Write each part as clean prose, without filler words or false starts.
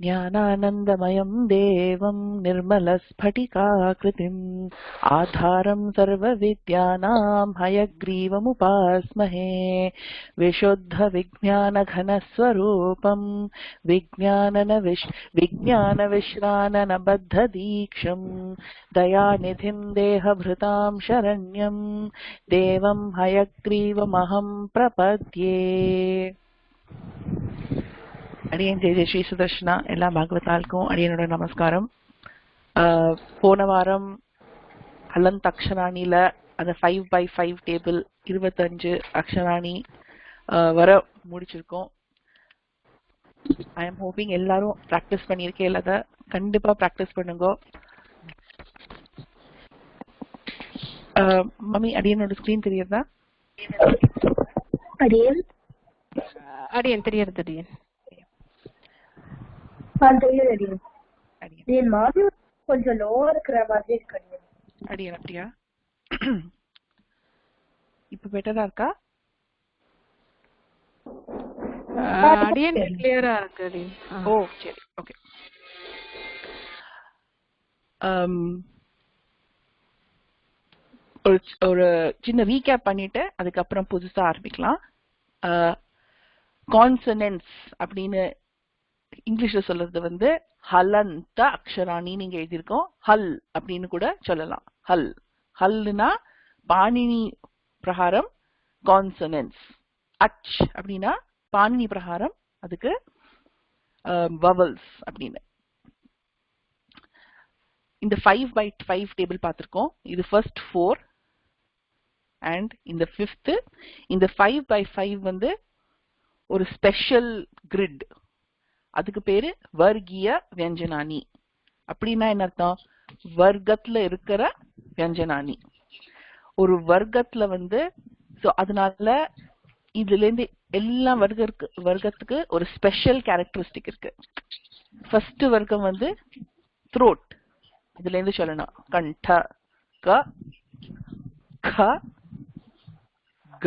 ज्ञानानन्दमयं देवं निर्मलस्फटिकाकृतिम् आधारं सर्वविद्यानां हयग्रीवमुपास्महे विशुद्धविज्ञानघनस्वरूपं विज्ञानविश्राननबद्धदीक्षं दयानिधिं देहभृतां शरण्यं देवं हयग्रीवमहं प्रपद्ये. அடியன் ஜெய ஸ்ரீ சுதர்ஷனா எல்லா பாகவதாளுக்கும் அடியனோட நமஸ்காரம். போன வாரம் ஹலந்த் அக்ஷராணியில அந்த 5x5 டேபிள் 25 அக்ஷராணி வர முடிச்சிருக்கோம். ஐ எம் ஹோப்பிங் எல்லாரும் ப்ராக்டிஸ் பண்ணியிருக்கேன். இல்லாத கண்டிப்பா ப்ராக்டிஸ் பண்ணுங்க. மம்மி அடியனோட ஸ்கிரீன் தெரியுதா? அடியன் தெரியுது. அடியன் மாடியூல் கொஞ்சம் லோவா இருக்கிற மாதிரி இருக்கு. அடியன் அப்படியா? இப்ப பெட்டரா இருக்கா? அடியன் கிளியரா இருக்கு அடியன். ஓ சரி, ஓகே. ஒரு சின்ன ரீகேப் பண்ணிட்டு அதுக்கப்புறம் புதுசா ஆரம்பிக்கலாம். கான்சனன்ஸ் அப்படின்னு இங்கிலீஷ்ல சொல்றது வந்து ஹலந்த அக்ஷராணி நீங்க எழுதியிருக்கோம். ஹல் அப்படின்னு கூட சொல்லலாம். ஹல்னா பாணினி பிரகாரம் கான்சனன்ஸ். அச் அப்படின்னா பாணினி பிரகாரம் அதுக்கு வவல்ஸ் அப்படின்னு. இந்த 5x5 டேபிள் பார்த்திருக்கோம். இது ஃபர்ஸ்ட் 4 அண்ட் இந்த 5th. இந்த 5x5 வந்து ஒரு ஸ்பெஷல் கிரிட். அதுக்கு பேரு வர்கீய வியஞ்சனானி. அப்படின்னா என்ன அர்த்தம்? வர்க்கத்துல இருக்கிற வியஞ்சனானி. ஒரு வர்க்கத்துல வந்து அதனால இதுல இருந்து எல்லா வர்க்கத்துக்கு ஒரு ஸ்பெஷல் கேரக்டரிஸ்டிக் இருக்கு. ஃபர்ஸ்ட் வர்க்கம் வந்து த்ரோட். இதுல இருந்து சொல்லணும் கண்ட க க க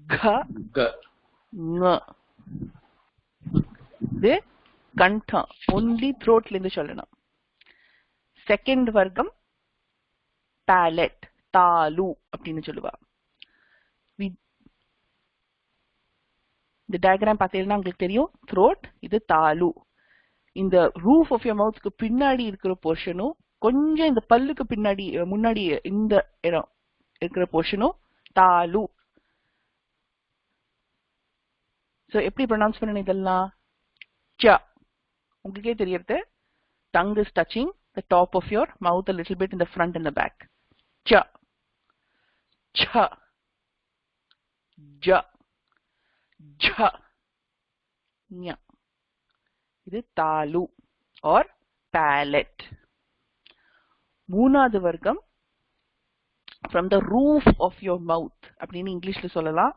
க ங. இது கண்டம், ஒன்லி த்ரோட்ல இருந்து சொல்லணும். செகண்ட் வர்க்கம் பேலட், தாலு அப்படின்னு சொல்லுவா. இந்த டயக்ராம் பார்த்தீங்கன்னா உங்களுக்கு தெரியும். த்ரோட், இது தாலு. இந்த ரூஃப் ஆஃப் யோர் மவுத்க்கு பின்னாடி இருக்கிற போர்ஷனும் கொஞ்சம் இந்த பல்லுக்கு பின்னாடி முன்னாடி இந்த இடம் இருக்கிற போர்ஷனும் தாலு. சோ எப்படி ப்ரொனவுன்ஸ் பண்ணணும் இதெல்லாம்? ச. உங்களுக்கே தெரியறது. Tongue is touching the top of your mouth a little bit in the front and the back. Cha, cha, ja, ja, nya. இது தாலு or palate. மூணாவது வர்க்கம் from the roof of your mouth அப்படின்னு இங்கிலீஷ்ல சொல்லலாம்.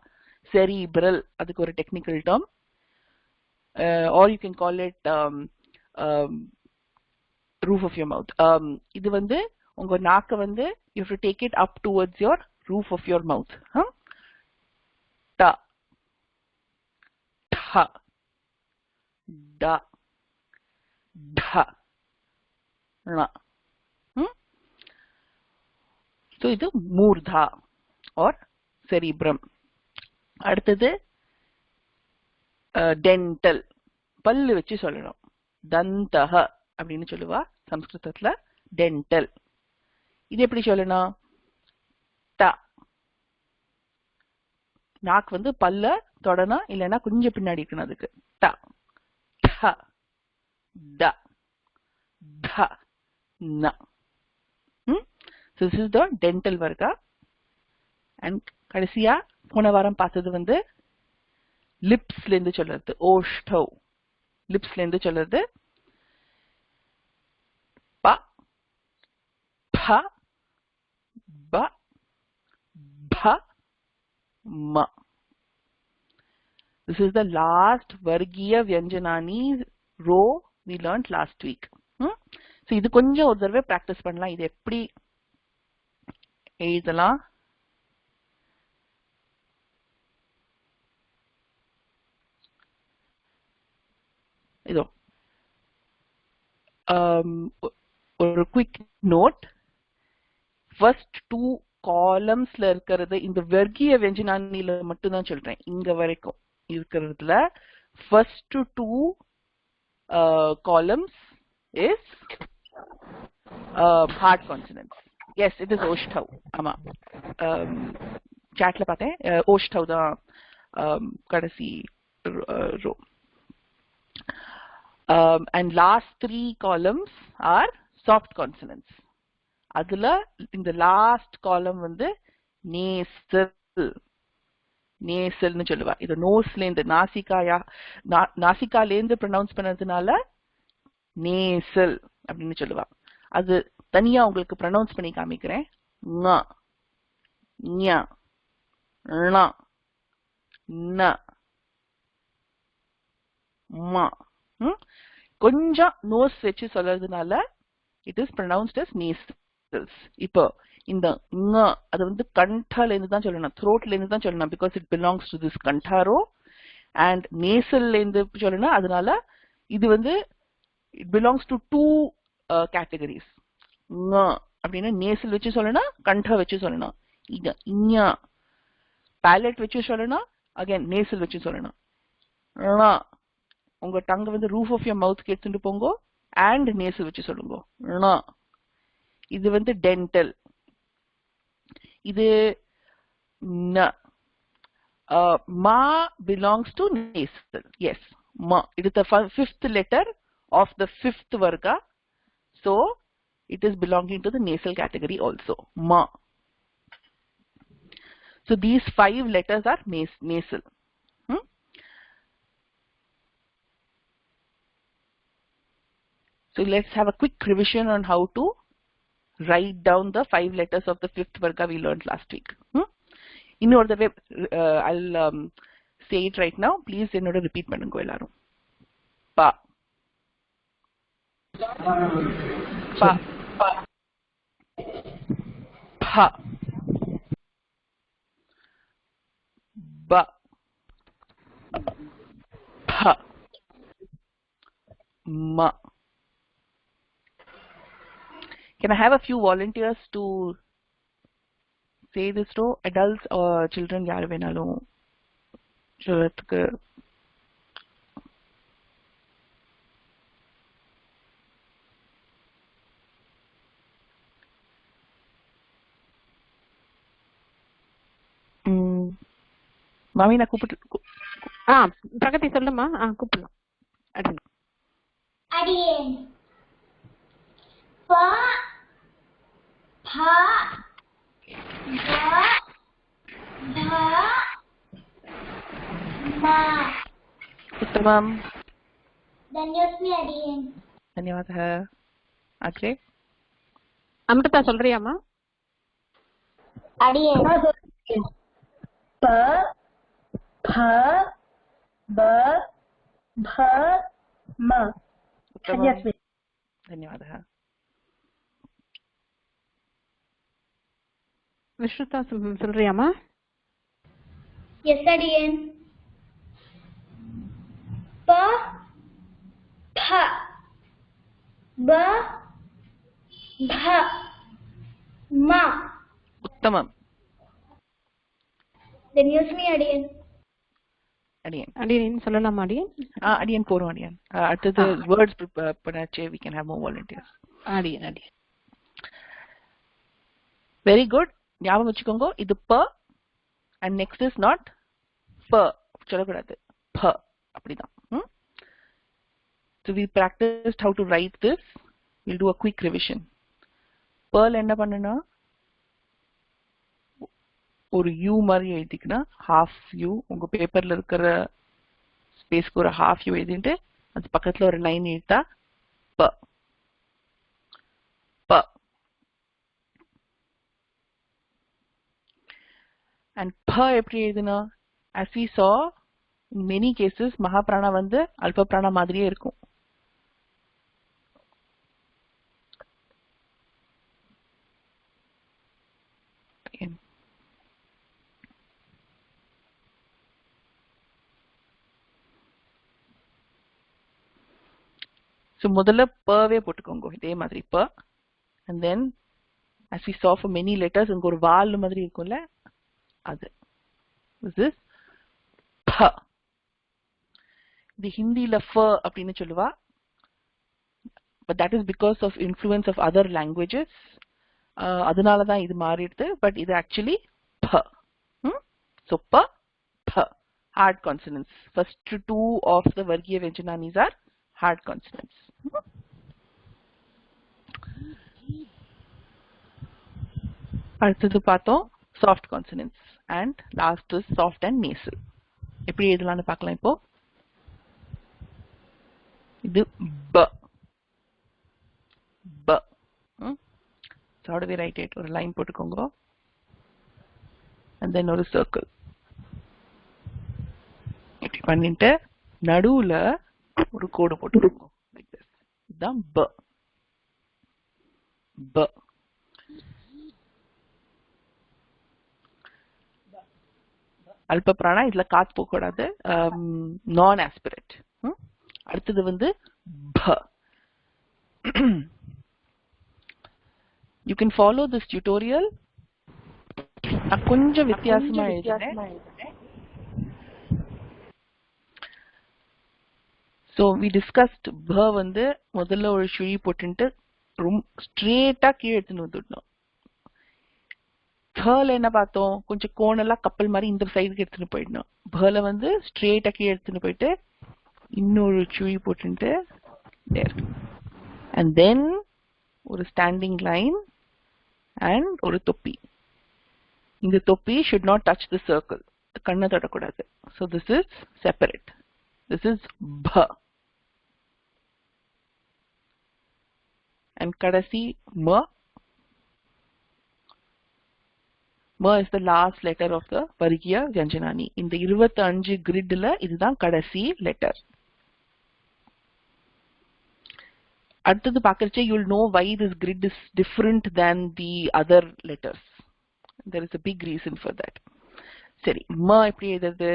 cerebral, அதுக்கு ஒரு technical term. Or you can call it roof of your mouth. இது வந்து உங்க நாக்க வந்து you have to take it up towards your roof of your mouth. Ta, tha, da, dha, na. So இது மூர்தா or cerebrum. அடுத்தது dental, பல்லு வச்சு சொல்லணும். தந்தஹ அப்படின்னு சொல்லுவா சம்ஸ்கிருதத்துல. டென்டல் இது எப்படி சொல்லணும்? த. நாக்கு வந்து பல்ல தொடணும், இல்லைன்னா கொஞ்சம் பின்னாடி இருக்கணும். அதுக்கு த, த, த, த, ந. This is the dental varga. And கடைசியா போன வாரம் பார்த்தது வந்து லிப்ஸ்ல இருந்து சொல்றது. ஓஷ்டவ், லிப்ஸ்ல இருந்து சொல்றது. ப, ப, ப, ப, ம. This is the last Vargiya Vyanjanani row we learned last week. So இது கொஞ்சம் ஒரு தடவை பிராக்டிஸ் பண்ணலாம். இது எப்படி எழுதலாம்? இதோ ஒரு குவிக் நோட், ஃபர்ஸ்ட் 2 காலம்ஸ்ல இருக்கிறது இந்த வர்க்கீய வெஞ்சனானில மட்டும் தான் சொல்றேன். இங்க வரைக்கும் இருக்கிறதுல first 2 columns is hard consonants. Yes, it is Oshtau. ஆமா, chatல பார்த்தேன், Oshtau தான் கடைசி row. And last 3 columns are soft consonants. அதுல இந்த லாஸ்ட் காலம் வந்து நேசல், நேசல்னு சொல்லுவா. இது நோஸ்ல இருந்து நாசிகால இருந்து ப்ரொனவுன்ஸ் பண்ணதுனால நேசல் அப்படின்னு சொல்லுவா. அது தனியா உங்களுக்கு ப்ரொனவுன்ஸ் பண்ணி காமிக்கிறேன். ங, ஞ, ண, ந, ம. கொஞ்சம் நோஸ் வச்சு சொல்றதுனால it is pronounced as nasals. இப்போ இந்த ங அது வந்து கண்டால இருந்து தான் சொல்லணும், throatல இருந்து தான் சொல்லணும், because it belongs to this கண்டா row. and nasal இருந்து சொல்லணும், அதனால இது வந்து it belongs to 2 categories. ங அப்படின்னா நேசல் வச்சு சொல்லணும், கண்டா வச்சு சொல்லணும். இங்க ஞ பேலட் வச்சு சொல்லணும், அகைன் நேசல் வச்சு சொல்லணும். ண உங்க டங்க வந்து ரூஃப் ஆஃப் யுவர் மவுத் எடுத்துட்டு போங்க அண்ட் நேசல் வச்சு சொல்லுங்க. ண இது வந்து டென்டல். இது ந. ma belongs to nasal. Yes, ma. It is the 5th letter of the 5th varga, so it is belonging to the nasal category also. Ma. So these 5 letters are nasal. So let's have a quick revision on how to write down the 5 letters of the 5th varga we learned last week. In order the I'll say it right now. Please in order repeat பண்ணுங்க எல்லாரும். ப, ப, ப, ப, ப, ம. Can I have a few volunteers to say this to adults or children? யார் வேணாலும் சொல்றதுக்கு. மாமி நான் கூப்பிட்டு பிரகதி சொல்லுமா. கூப்பிடலாம். அடியேன். ப, ப, ப, ப, ம. उत्तमम्. धन्योस्मि अडियेन्. धन्यवादः. अग्रे அமிர்தா சொல்றியாமா? अडियेन्. प, फ, ब, भ, म. उत्तमम्. धन्यवादः. விஷ்ணுதா சொல்றியாமா? Yes, अडियेन्. प, फ, ब, भ, म. उत्तमम्. धन्योस्मि अडियेन्. அடியன் அடியேன் சொல்லலாமா? அடியன் போறோம். அடியன் அடுத்தது வேர்ட்ஸ் பண்ணாச்சே, we can have more volunteers. அடியேன் வெரி குட். ஞாபகம் வச்சுக்கோங்க, இது ப and next is not ப சொல்லக்கூடாது, ப அப்படிதான். So we practiced how to write this. We'll do a quick revision. பல என்ன பண்ணுனா ஒரு யூ மாதிரி எழுதிக்கினா half யூ, உங்க பேப்பர்ல இருக்கிற ஸ்பேஸ்க்கு ஒரு half யூ எழுதிட்டு அது பக்கத்துல ஒரு லைன் எழுத்தா ப, ப. And ப எப்படி எழுதுனா, as we saw in many cases மகாபிராணா வந்து அல்ப பிராணா மாதிரியே இருக்கும். So முதல்ல பவே போட்டுக்கோங்க இதே மாதிரி ப, and then as we saw for many letters இங்க ஒரு வால் மாதிரி இருக்கும்ல அது. This is ப. இது ஹிந்தில ஃப அப்படின்னு சொல்லுவா, but that is because of influence of other languages. அதனால தான் இது மாறிடுது, but இது actually ப. So pa, pha, hard consonants. First two of the Vargiya Vyanjananis are hard consonants. அடுத்தது பார்த்தோம் soft consonants, and last is soft and nasal. எப்படி எழுதலாம்னு பார்க்கலாம் இப்போ. இது b, b. So how do we write it? ஒரு line போட்டுக்கோங்க, and then ஒரு circle. இப்படி பண்ணிட்டு நடுவுல ஒரு கோடு போட்டுக்கோங்க, like this. இதுதான் b, b. அல்ப பிராணா, இதுல காத்து போக கூடாது, நான் ஆஸ்பிரேட். அடுத்தது வந்து ப. You can follow this tutorial. நான் கொஞ்சம் வித்தியாசமா எழுதுறேன். So we discussed ப வந்து முதல்ல ஒரு சுழி போட்டுட்டு ரொம்ப ஸ்ட்ரெயிட்டா கீழே எடுத்துன்னு வந்துடணும். பல என்ன பார்த்தோம், கொஞ்சம் கோணலா கப்பல் மாதிரி இந்த சைடுக்கு எடுத்துன்னு போயிடணும். பல வந்து ஸ்ட்ரெயிட்டா கீழே எடுத்துன்னு போயிட்டு இன்னொரு சுழி போட்டுட்டு there, and then ஒரு ஸ்டாண்டிங் லைன் and ஒரு தொப்பி. இந்த தொப்பி should not touch the circle, கண்ணை தொடக்கூடாது. So this is separate. This is bha. And kadasi ma. Ma is the last letter of the Vargiya Vyanjanani. இந்த 25 gridல இதுதான் கடைசி letter. அடுத்தது பார்க்கறச்சே you will know why this grid is different than the other letters. There is a big reason for that. சரி, ம எப்படி எழுதுறது?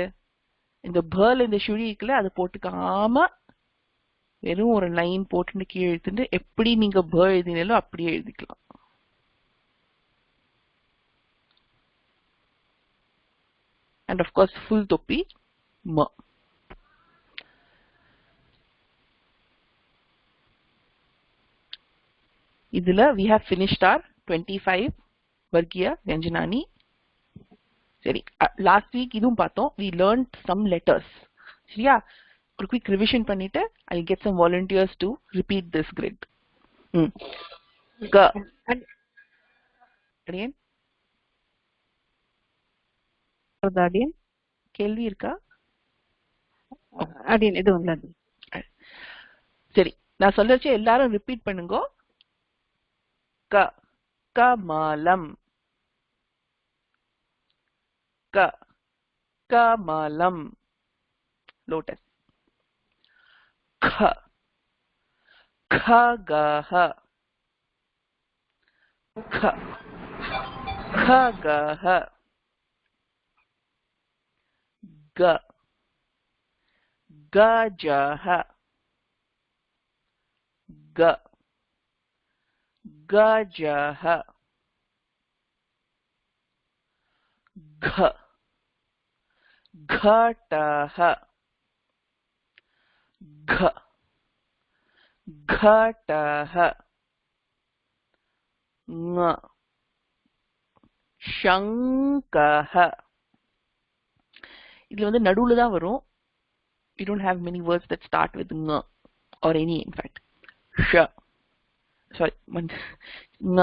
இந்த பல இந்த சுழிக்குல அதை போட்டுக்காம வெறும் ஒரு லைன் போட்டு கீழே எழுத்துட்டு எப்படி நீங்க ப எழுதினாலும் அப்படியே எழுதிக்கலாம். And of course full தொப்பி ம. இதுல we have finished our 25 Vargiya Vyanjanani. சரி, last week இதுவும் பார்த்தோம். We learned some letters. சரியா? ஒரு quick revision பண்ணிட்டு I'll get some volunteers to repeat this grid. Ga. Again. அடியன் கேள்வி இருக்கா? அடியன் எதுவும் இல்லை. சரி, நான் சொல்லச்சே எல்லாரும் ரிப்பீட் பண்ணுங்க. க, கமலம். க, கமலம். லோட்டஸ். க, खगः. ख, खगः. ग, गजः. ग, गजः. घ, घटः. घ, घटः. ङ, शङ्कः. இதுல வந்து நடுவுல தான் வரும். We don't have many words that start with ங or any, in fact. ஷ, sorry, ங,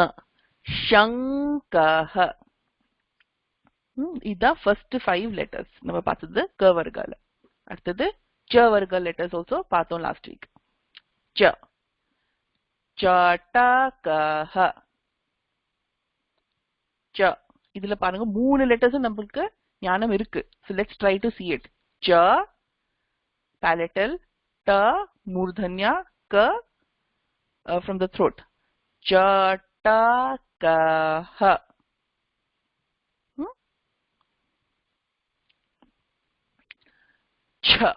ஷங்கः. இதுதான் first 5 letters நம்ம பார்த்தது க வர்க்கால. அடுத்தது ச வர்க்க letters also பார்த்தோம் last week. ச, சடகः. ச, இதுல பாருங்க 3 letters நமக்கு ஞானம் இருக்கு. So let's try to see it. Cha, palatal. Ta, murdhanya. Ka, from the throat. Chatakaha. Cha,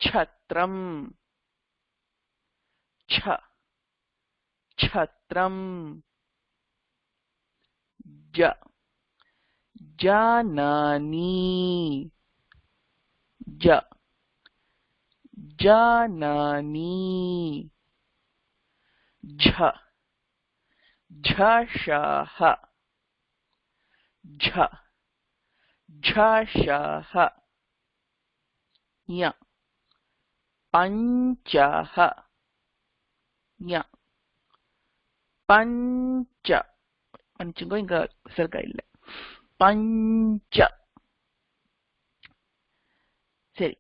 chatram. Jha. Chhatram. Ja. Janani. Ja. Janani. Jha. Jhashaha. Jha. Jhashaha. Ya. Panchaha. Ya. Pancha. Panchingo inga sarga illa. Pancha. Seri.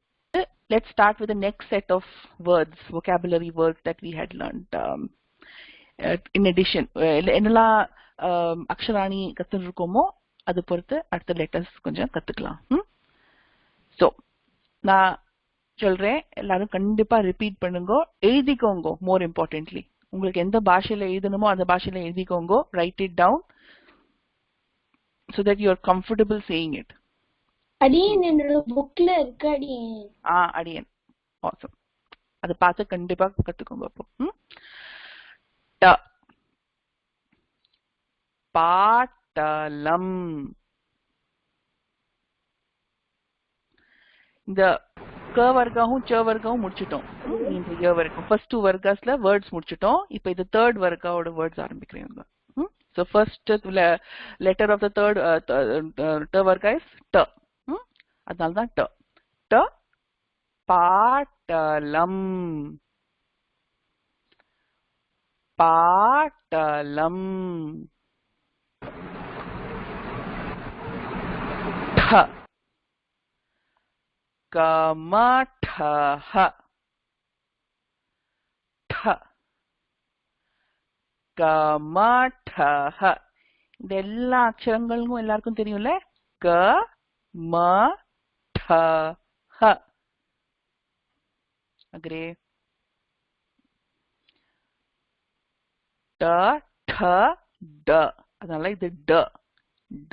Let's start with the next set of words, vocabulary words that we had learned. In addition, என்னெல்லாம் அக்ஷராணி கத்துன்னு இருக்கோமோ அது பொறுத்து அடுத்த letters கொஞ்சம் கத்துக்கலாம். So நான் சொல்றேன், எல்லாரும் கண்டிப்பா ரிப்பீட் பண்ணுங்க, எழுதிக்கோங்க. மோர் இம்பார்ட்டன்ட்லி உங்களுக்கு எந்த பாஷையில எழுதணுமோ அந்த பாஷையில எழுதிக்கோங்க. Write it down so that you are comfortable saying it. அடியன் என்னோட புக்ல இருக்கு அடியன். அடியன். ஆசம். அதை பார்த்து கண்டிப்பா கத்துக்கோங்க. அப்போ ட. பாட்டலம். இந்த க வர்க்காவும் ச வர்க்காவும் முடிச்சிட்டோம். இந்த ய வர்க்கம் ஃபர்ஸ்ட் டூ வர்க்காஸ்ல வேர்ட்ஸ் முடிச்சிட்டோம். இப்போ இது தேர்ட் வர்க்காவோட வேர்ட்ஸ் ஆரம்பிக்கிறேன். So first letter of the third t varga is t. அதனால தான் t. t பாட்டலம். பாட்டலம். ठ கமடஹ. ठ கமடஹ. இந்த எல்லா அக்ஷரங்களும் எல்லாருக்கும் தெரியும்ல. க ம ட ஹ. அக்ரே. ட ட ட. அதனால இது ட.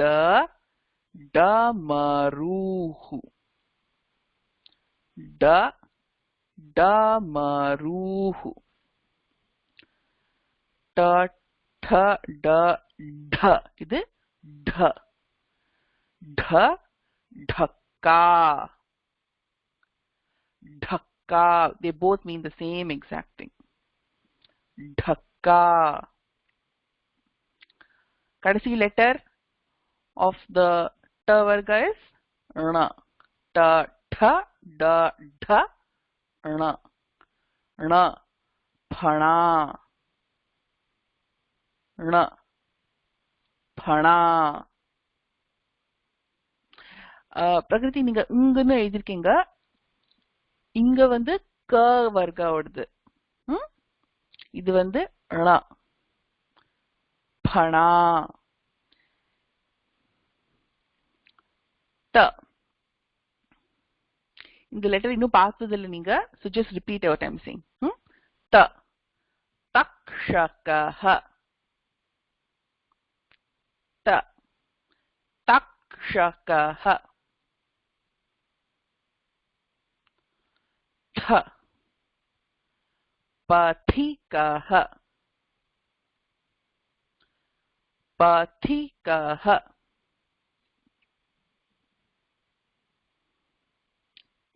ட டமருஹு. ட டமருஹு. ட ட ட ட. இது ட. ட dhaka. Dhaka. They both mean the same exact thing. Dhaka. Kadasi letter of the ta varga is na. Ta tha da dha na. Na. Phana. Na. Phana. பிரகிருதி நீங்க இங்கன்னு எழுதிருக்கீங்க. இங்க வந்து க வர்க்காவோடது. இது வந்து ழ. பணா. த. இந்த லெட்டர் இன்னும் பார்த்தது இல்லை நீங்க. so just repeat what I'm saying. த. தக்ஷகஹ. த. தக்ஷகஹ. थ पथिकः. पथिकः.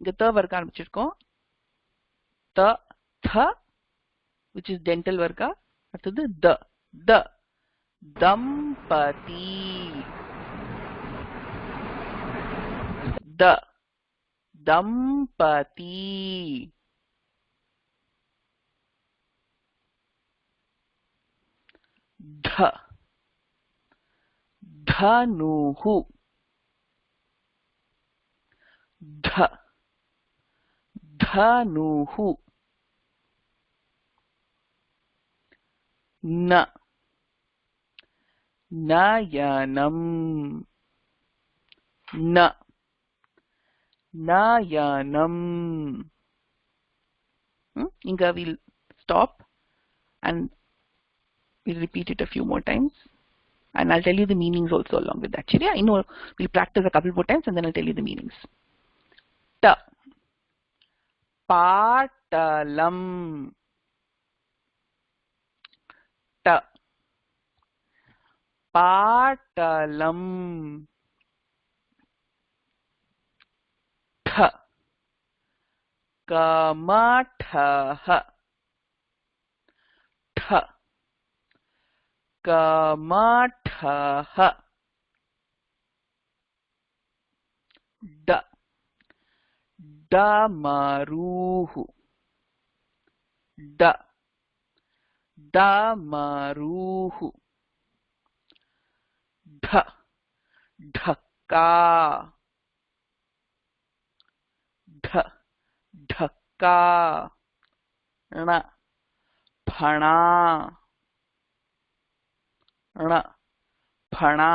இங்க த வர்க்கம் ஆரம்பிச்சிருக்கோம். த த which is dental வர்க்கா. அடுத்தது த த. தம்பதி. த. दंपति. ध. धनुः. ध. धनुः. न. नयनम्. न. Nayanam. Inga we'll stop and we'll repeat it a few more times and I'll tell you the meanings also along with that. Chiriya, we'll practice a couple more times and then I'll tell you the meanings. Ta. Patalam. பாட்டலம் ட கமடஹ ட கமடஹ ட டமருஹு ட டமருஹு ढ ढक्का ढ ढक्का ण फणा ण फणा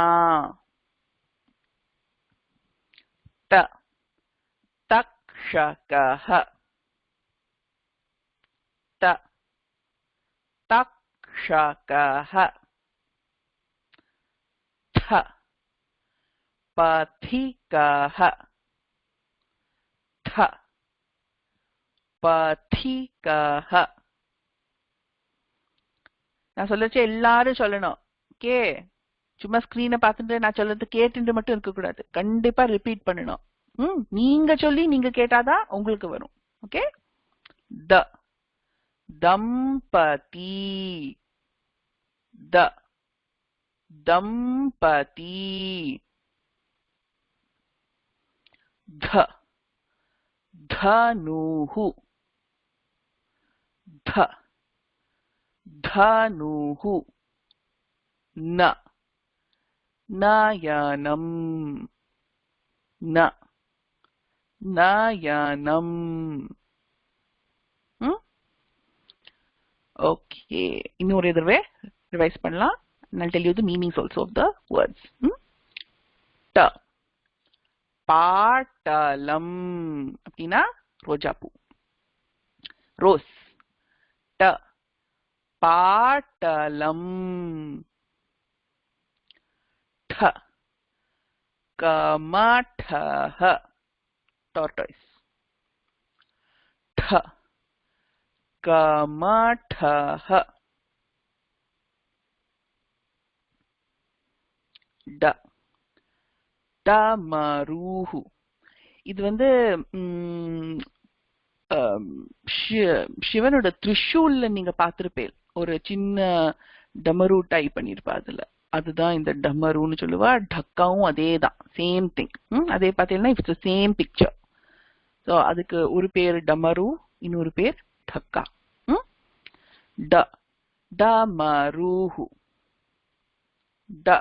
त तक्षकः त तक्षकः थ पथिकः थ पथिकः நான் சொல்லச்ச எல்லாரும் சொல்லணும் ஓகே சும்மா ஸ்கிரீனை பார்த்துட்டு நான் சொல்றது கேட்டுட்டு மட்டும் இருக்க கூடாது கண்டிப்பா ரிப்பீட் பண்ணணும் நீங்க சொல்லி நீங்க கேட்டாதான் உங்களுக்கு வரும் ஓகே த தம்பதி த दंपति ध धनुः ध धनुः न नयनं न नयनं ओके இன்னொரு தடவை ரிவைஸ் பண்ணலாம் and I'll tell you the meanings also of the words. Ta patalam appadina rojapu rose ta patalam tha kamatha tortoise tha kamatha ட டமருஹு இது வந்து சிவனோட திரிஷூல்ல நீங்க பார்த்திருப்பேன் ஒரு சின்ன டமரு டைப் பண்ணிருப்பா அதுல அதுதான் இந்த டமருன்னு சொல்லுவா டக்காவும் அதே தான் சேம் திங் அதே பார்த்தீங்கன்னா இட்ஸ் சேம் பிக்சர் ஸோ அதுக்கு ஒரு பேர் டமரு இன்னொரு பேர் டக்கா ட டமருஹு ட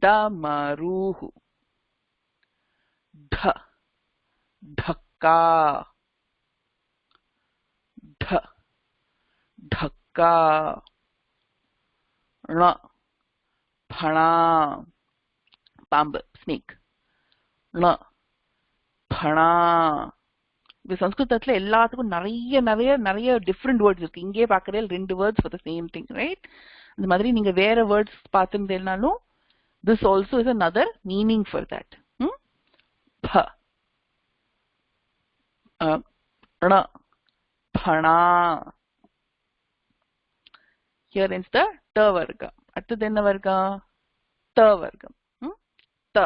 डमरुः ढ ढक्का ढ ढक्का ण फणा पाम्ब स्नेक ण फणा இது சம்ஸ்கிருதத்துல எல்லாத்துக்கும் நிறைய நிறைய நிறைய டிஃப்ரெண்ட் வேர்ட்ஸ் இருக்கு இங்கே பார்க்கறேன் ரெண்டு words for the same thing right இந்த மாதிரி நீங்க வேற words பார்த்துருந்தேனாலும் this also is another meaning for that pha na phana here ends the ta varga அடுத்தது என்ன varga ta vargam ta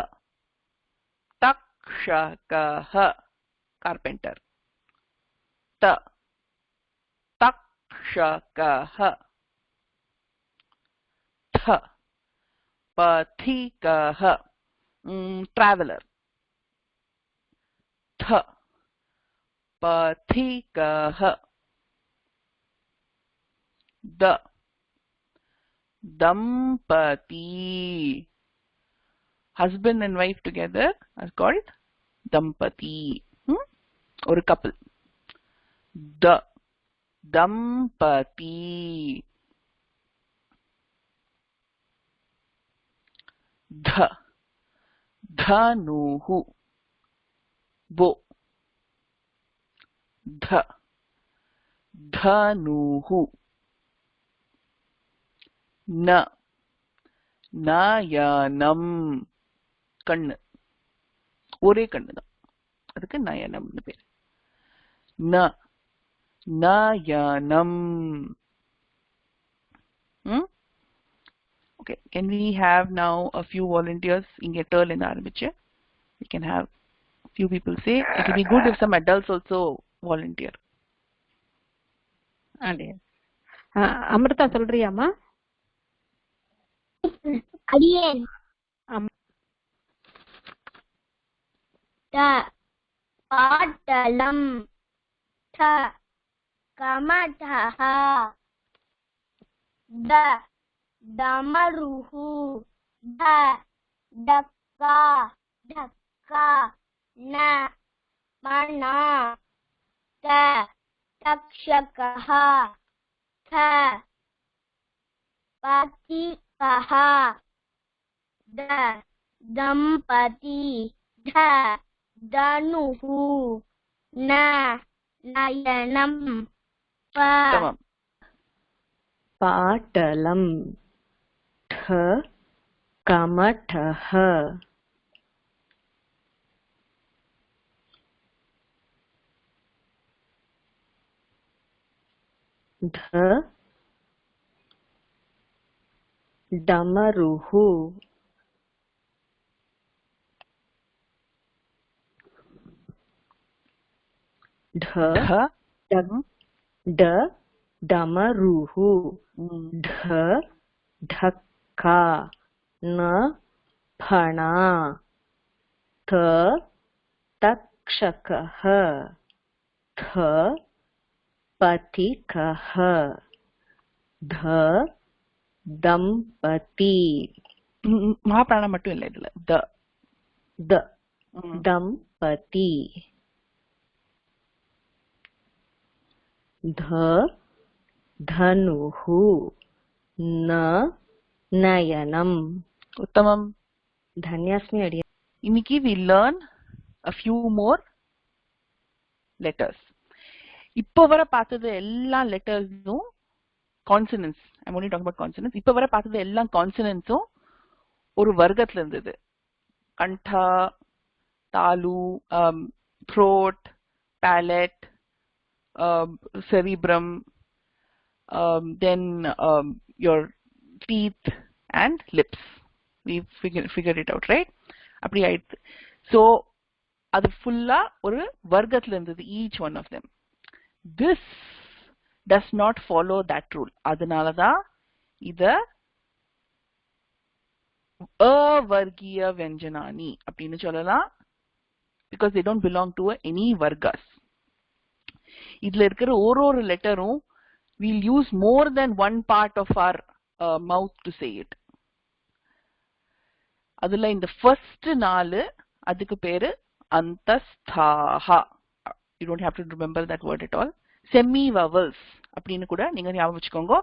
takshakah carpenter ta takshakah tha पथिकः traveler थ पथिकः the दंपति husband and wife together are called dampati or a couple the dampati ध धनुः वो ध धनुः न नयनं கண்ணு ஒரே கண்ணு தான் அதுக்கு நயனம்னு பேர் ந நயனம் Okay, can we have now a few volunteers inge turn in ஆரம்பிச்சு? We can have few people say. It will be good if some adults also volunteer. அப்படியே அமிர்தா சொல்றியாமா? அடியேன் அம்- ட பாட்டலம் ட கமடஹ ட டமருஹு ட டக்கா டக்கா ந மனா ட தக்ஷகஹ த பதிகஹ த தம்பதி த தனுஹு ந நயனம் ப Tamam. பாட்டலம் ட கமடஹ ध डमरुहु ध Dha. ड ड डमरुहु Mm. ध धक्का न फणा थ तक्षकः थ पथिकः ध दंपति மகாபிராணம் மட்டும் இல்லை இதுல. The. द दंपति ध धनुः न नयनम உத்தமம். धन्यास्मि अडिय இன்னைக்கு we learn a few more letters. இப்போ வர பார்த்தது எல்லா லெட்டர்ஸும் consonants. I only talk about consonants. இப்போ வர பார்த்தது எல்லா கான்சனன்ட்ஸும் ஒரு வர்க்கத்துல இருந்தது. கண்டா, தாலு, throat, palate, cerebrum, then your teeth and lips. We figured it out, right? அப்படி ஆயிடுச்சு. ஸோ அது ஃபுல்லா ஒரு வர்க்கத்துல இருந்தது, each one of them. This does not follow that rule. அதனாலதான் இத அவர்கிய வியஞ்சனானி அப்படின்னு சொல்லலாம். because they don't belong to any vargas. இதுல இருக்கிற ஒரு லெட்டரும் we'll use more than one part of our mouth to say it. அதுல இந்த ஃபர்ஸ்ட் 4 அதுக்கு பேரு அந்தஸ்தாஹா. You don't have to remember that word at all. Semi vowels அப்படின்னு கூட நீங்க ஞாபகம் வச்சுக்கோங்க.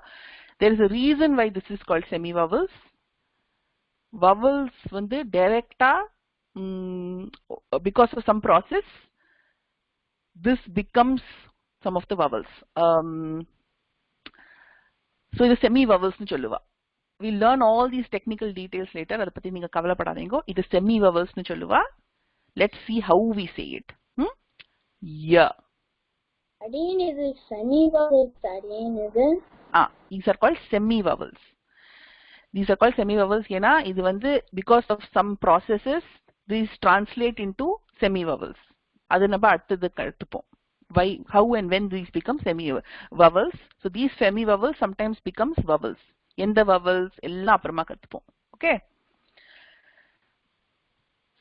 There is a reason why this is called semi vowels. Vowels வந்து டைரக்டா because of some process this becomes some of the vowels. So இது semi vowels னு சொல்லுவா. We'll learn all these technical details later. அதை பத்தி நீங்க கவலைப்படாதீங்க. இது semi vowels னு சொல்லுவா. Let's see how we say it. Yeah. அடியேன் இது சனி வவல்ஸ் அடியேன் இது These are called semi vowels. These are called semi vowels ஏனா இது வந்து because of some processes these translate into semi vowels. அது நம்ம அடுத்தது கத்துப்போம். Why, how and when these become semi vowels. So these semi vowels sometimes becomes vowels. எந்த vowels எல்லாம் அப்புறமா கத்துப்போம். Okay.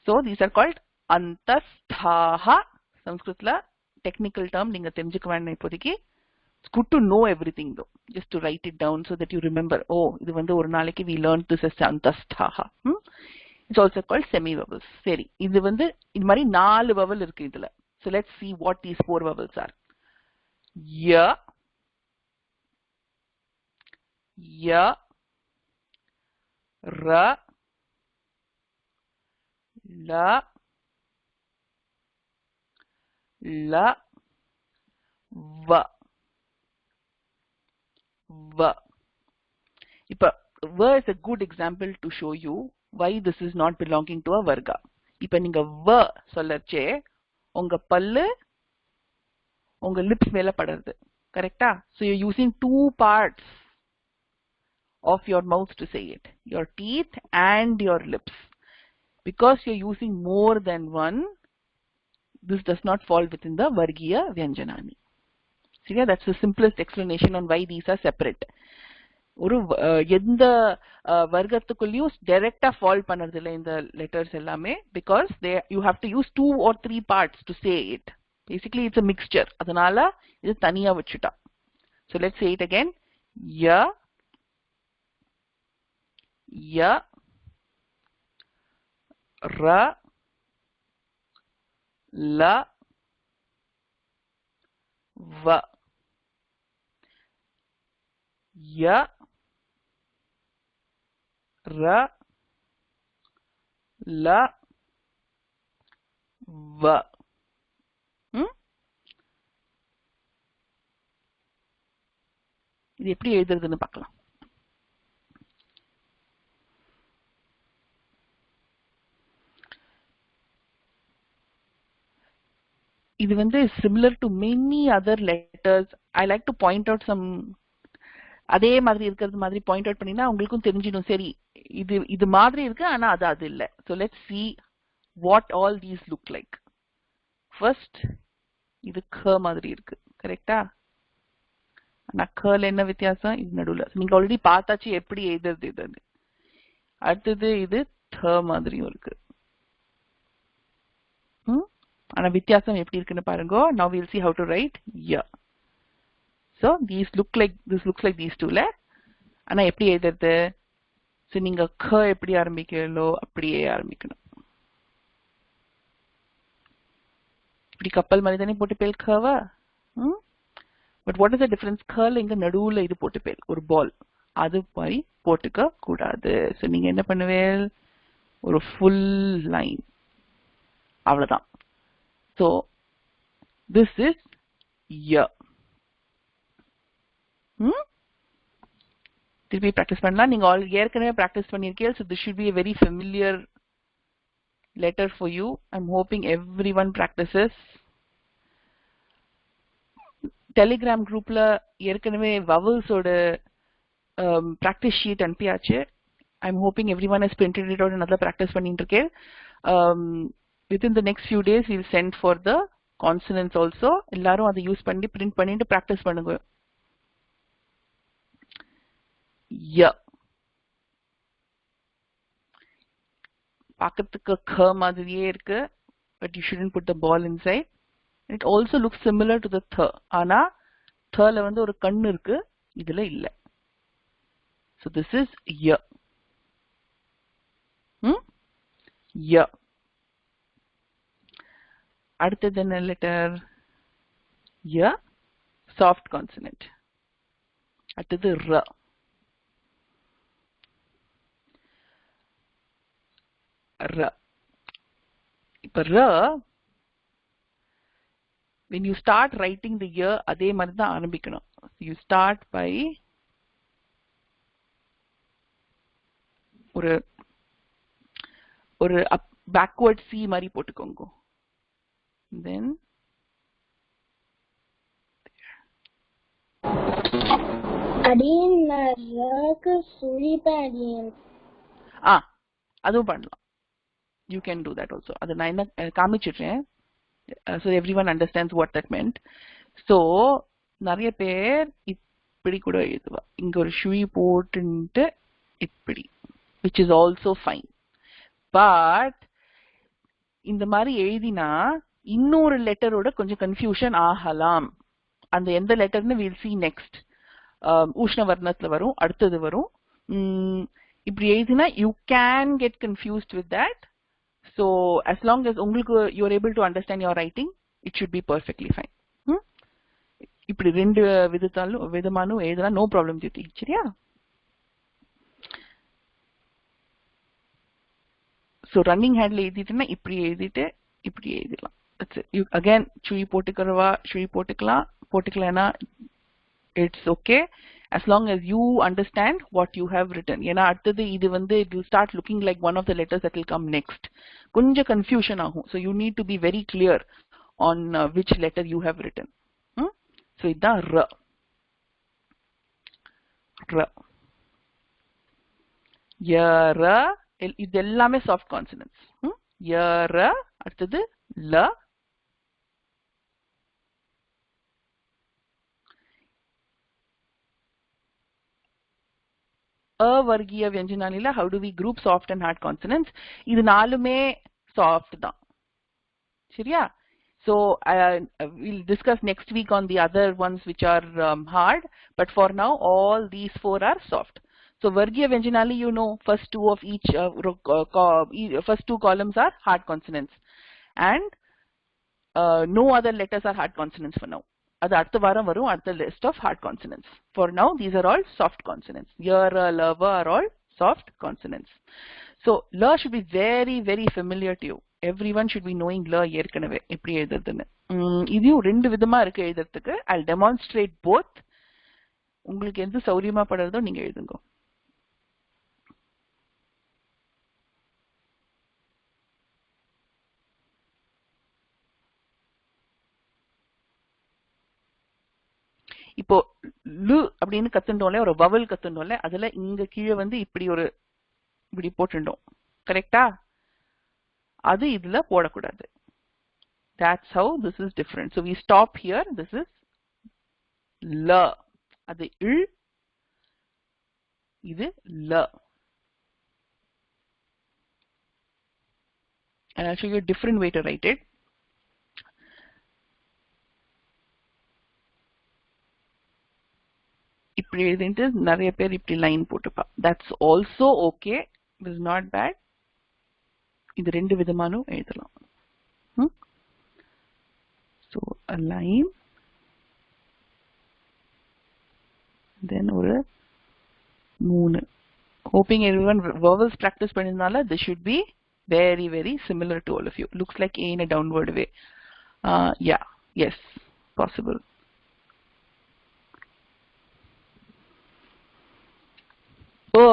So these are called antasthaha. Sanskritla technical term நீங்க தெரிஞ்சுக்க வேண்டாம் இப்போதைக்கு. It's good to know everything though, just to write it down so that you remember. Oh, இது வந்து ஒரு நாளைக்கு we learned this as antasthaha. It's also called semi vowels. சரி, இது வந்து இந்த மாதிரி 4 vowel இருக்கு இதுல. So let's see what these 4 vowels are. Ya, ya, ra, la, la, va. Va. இப்ப va is a good example to show you why this is not belonging to a varga. இப்ப நீங்க va சொல்லச்சே உங்க பல்லு உங்க lips மேல படுறது. கரெக்ட்டா? So you're using two parts of your mouth to say it, your teeth and your lips. Because you're using more than one, this does not fall within the Vargiya Vyanjanani. See, that's the simplest explanation on why these are separate. ஒரு எந்த வர்க்கத்துக்குள்ளேயும் டைரக்டா fall பண்றது இல்லை இந்த letters எல்லாமே, because you have to use 2 or 3 parts to say it. Basically it's a mixture, அதனால இது தனியா வச்சுட்டா. So let's say it again. Ya, ya, ra, la, va. Ya, ra, la, va. இது எப்படி எழுதுறதுன்னு பார்க்கலாம். இது வந்து similar to many other letters. I like to point out some அதே மாதிரி இருக்கிறது மாதிரி பாயிண்ட் அவுட் பண்ணினா உங்களுக்கும் தெரிஞ்சிடும், சரி இது இது மாதிரி இருக்கு ஆனா அது அது இல்ல. So let's see what all these look like. First, இது க மாதிரி இருக்கு, கரெக்டா? ஆனா கல என்ன வித்தியாசம்? இது நடுவுல நீங்க ஆல்ரெடி பார்த்தாச்சு எப்படி எழுதுறது இது. அடுத்தது இது த மாதிரியும் இருக்கு. ஆனா வித்தியாசம் எப்படி இருக்குன்னு பாருங்க. Now we'll see how to write ya. So these look like, this looks like these two ல. ஆனா எப்படி எழுதுறது? So நீங்க க எப்படி ஆரம்பிக்கிறீங்களோ அப்படியே ஆரம்பிக்கணும். இப்படி கப்பல் மாதிரி தானே போட்டு பேல் கவா. But what is the difference? கர்ல இங்க நடுவுல இது போட்டு பேல் ஒரு பால், அது மாதிரி போட்டுக்க கூடாது. ஸோ நீங்க என்ன பண்ணுவேல்? ஒரு ஃபுல் லைன், அவ்வளவுதான். ஸோ திஸ் இஸ் ய. திருப்பி பிராக்டிஸ் பண்ணலாம். நீங்க ஏற்கனவே பிராக்டிஸ் பண்ணிருக்கீங்க. So this should be a very familiar letter for you. I'm hoping everyone practices. Telegram குரூப்ல ஏற்கனவே vowels ஓட practice sheet அனுப்பியாச்சு. I'm hoping everyone has printed it out and அதெல்லாம் practice பண்ணிட்டு இருக்கேன். Within the next few days we'll send for the consonants also. எல்லாரும் அதை use பண்ணி print பண்ணிட்டு practice பண்ணுங்க. ய பார்க்கிறதுக்கு க மாதிரியே இருக்கு, but you shouldn't put the ball inside. It also looks similar to the th. ஆனா thல வந்து ஒரு கண்ணு இருக்கு, இதுல இல்ல. So this is ya. Ya. அடுத்தது என்ன லெட்டர்? ya, soft consonant. அடுத்தது r. r. இப்ப r, when you start writing the year அதே மாதிரி தான் ஆரம்பிக்கணும். You start by ஒரு backward C மாதிரி போட்டுக்கோங்க. Then அடியன் ராக சுழிப்பேன் அடியன். அதுவும் பண்ணலாம். You can do that also. அது நான் என்ன காமிச்சிடுறேன். So everyone understands what that meant. So நிறைய பேர் இப்படி கூட எழுதுவா. இங்க ஒரு சுழி போட்டுட்டு இப்படி, which is also fine. But இந்த மாதிரி எழுதினா இன்னொரு லெட்டரோட கொஞ்சம் கன்ஃபியூஷன் ஆகலாம். அந்த எந்த லெட்டர்னு we'll see next. உஷ்ண வர்ணத்துல வரும், அடுத்தது வரும். இப்படி எழுதினா you can get confused with that. So as long as உங்களுக்கு you are able to understand your writing, it should be perfectly fine. இப்படி ரெண்டு விதமானும் எழுதலாம், no problem ஜிதி. சரியா? So running handல எழுதிட்டுனா இப்படி எழுதிட்டு இப்படி எழுதிடலாம். That's it. You again சுழி போட்டுக்கிறவா சுழி போட்டுக்கலாம், போட்டுக்கலனா it's okay as long as you understand what you have written. ஏன்னா அடுத்தது இது வந்து it will start looking like one of the letters that will come next. கொஞ்சம் confusion ஆகும். So you need to be very clear on which letter you have written. So இதான் r. யர இது எல்லாமே soft consonants. யர அடுத்தது ல. அவர்கீய வியஞ்சனாலில how do we group soft and hard consonants? இது நாலுமே soft தான். சரியா? So we'll discuss next week on the other ones which are hard, but for now all these four are soft. So Vargiya Vyanjanali, you know, first two of each first two columns are hard consonants, and no other letters are hard consonants for now. அது அடுத்த வாரம் வரும், அடுத்த list of hard consonants. For now these are all soft consonants. Yara, lava are all soft consonants. So la should be very very familiar to you. Everyone should be knowing la ஏற்கனவே எப்படி எழுதுறதுன்னு. இதையும் ரெண்டு விதமா இருக்கு எழுதுறதுக்கு. I'll demonstrate both. உங்களுக்கு எது சௌரியமா படுறதோ நீங்க எழுதுங்க. இப்போ லு அப்படின்னு கத்துட்டோம்ல, ஒரு வவல் கத்துட்டோம்ல, அதுல இங்க கீழே வந்து இப்படி ஒரு இப்படி போட்டுட்டோம். கரெக்டா? அது இதுல போடக்கூடாது. That's how this is different. So we stop here. This is la. அது இல், இது la. And I'll show you a different way to write it. இப்படி எழுதிட்டு நிறைய பேர் இப்படி line போட்டுப்பா. That's also okay. It is not bad. இது ரெண்டு விதமானும் எழுதலாம். So a line, then ஒரு மூணு. Hoping everyone vowels practice பண்ணிருந்தால this should be very very similar to all of you. Looks like A in a downward way. Yeah, yes, possible.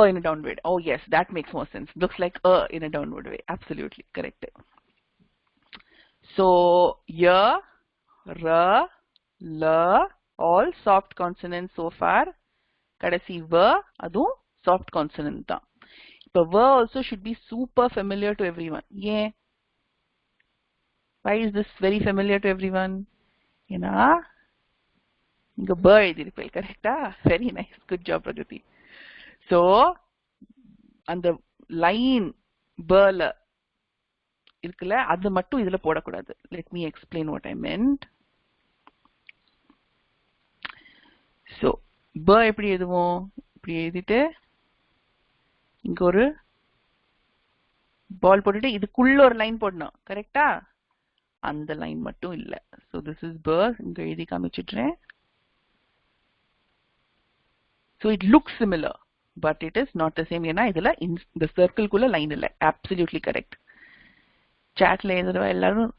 In a downward. Oh yes, that makes more sense. Looks like in a downward way. Absolutely correct. So ya, ra, la, all soft consonants so far. Kadasi va, adum soft consonant da. But va also should be super familiar to everyone. Yeah. Why is this very familiar to everyone? Ena inga ba edhirippai, correcta? Very nice. Good job, Pragati. So அந்த line பல இருக்குல்ல, அது மட்டும் இதுல போடக்கூடாது. Let me explain what I meant. So ப எப்படி எழுதுவோம்? இப்படி எழுதிட்டு இங்க ஒரு பால் போட்டுட்டு இதுக்குள்ள ஒரு லைன் போடணும். கரெக்டா? அந்த லைன் மட்டும் இல்ல. So this is ப. இங்க எழுதி காமிச்சிடுறேன். So it looks similar, but it is not the same. ஏன்னா இதுல இந்த சர்க்கிள்குள்ள லைன் இல்ல. Absolutely correct. Chatல எழுதுறவ எல்லாரும்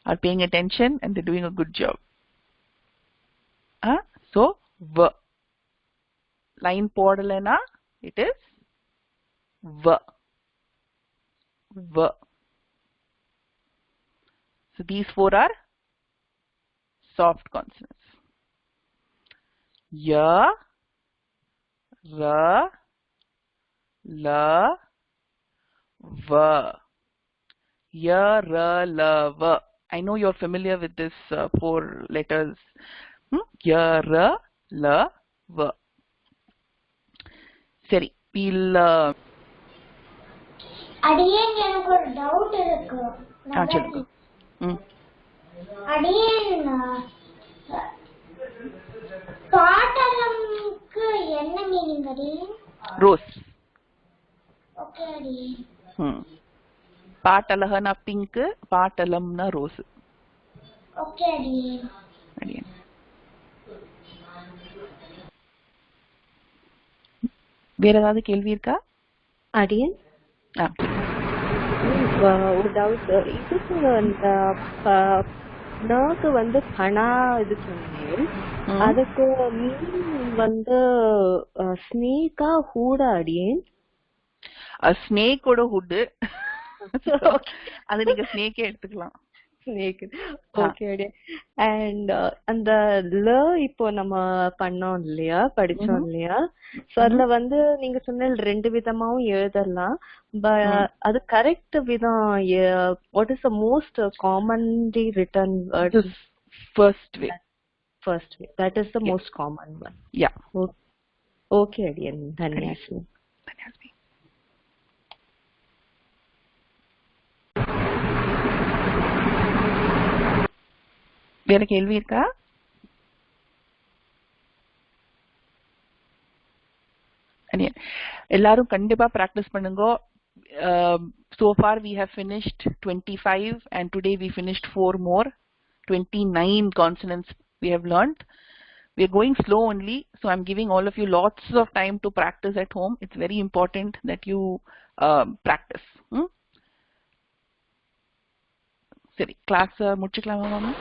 are paying attention and they're doing a good job. So v. Line போடலனா it is v. V. So these four are soft consonants. Ya, ra, la, va. Ya, ra, la, va. I know you're familiar with this four letters. Ya, ra, la, va. சரி, we'll அடியேன் எனக்கு ஒரு doubt இருக்கு. சொல்லுங்க. அடியேன் பாட்டலம்க்கு என்ன meaning அடியேன்? Rose. Okay அடியேன். பாட்டலகனா பிங்க், பாட்டலம்னா ரோஸ். ஓகே அடியேன். அடியேன். வேற ஏதாவது கேள்வி இருக்கா? அடியன் ஒரு டவுட். இதுக்கு அந்த நாக்கு வந்து பணா இது சொன்னேன், அதுக்கு மீன் வந்து ஸ்னேக்கா ஹூடா அடியேன்? ஸ்னேக்கோட ஹுட். அது நீங்க ஸ்னேக்கே எடுத்துக்கலாம். snake. Ah. Okay, okay. And அந்த ல இப்போ நம்ம பண்ணோம் இல்லையா, படிச்சோம் இல்லையா, சோ அதுல வந்து நீங்க சொன்ன ரெண்டு விதமாவும் எழுதலாம். அது கரெக்ட் விதம், what is the most commonly written word? This first way. First way, that is the most common one. Yeah. Okay, Adiyan. Dhanyasmi. வேற கேள்வி இருக்கா? எல்லாரும் கண்டிப்பா பிராக்டிஸ் பண்ணுங்க. So far we have finished 25 and today we finished 4 more. 29 consonants we have learned. We are going slow only, so I'm giving all of you lots of time to practice at home. It's very important that you practice. சரி, class முடிச்சுக்கலாமா மாமா?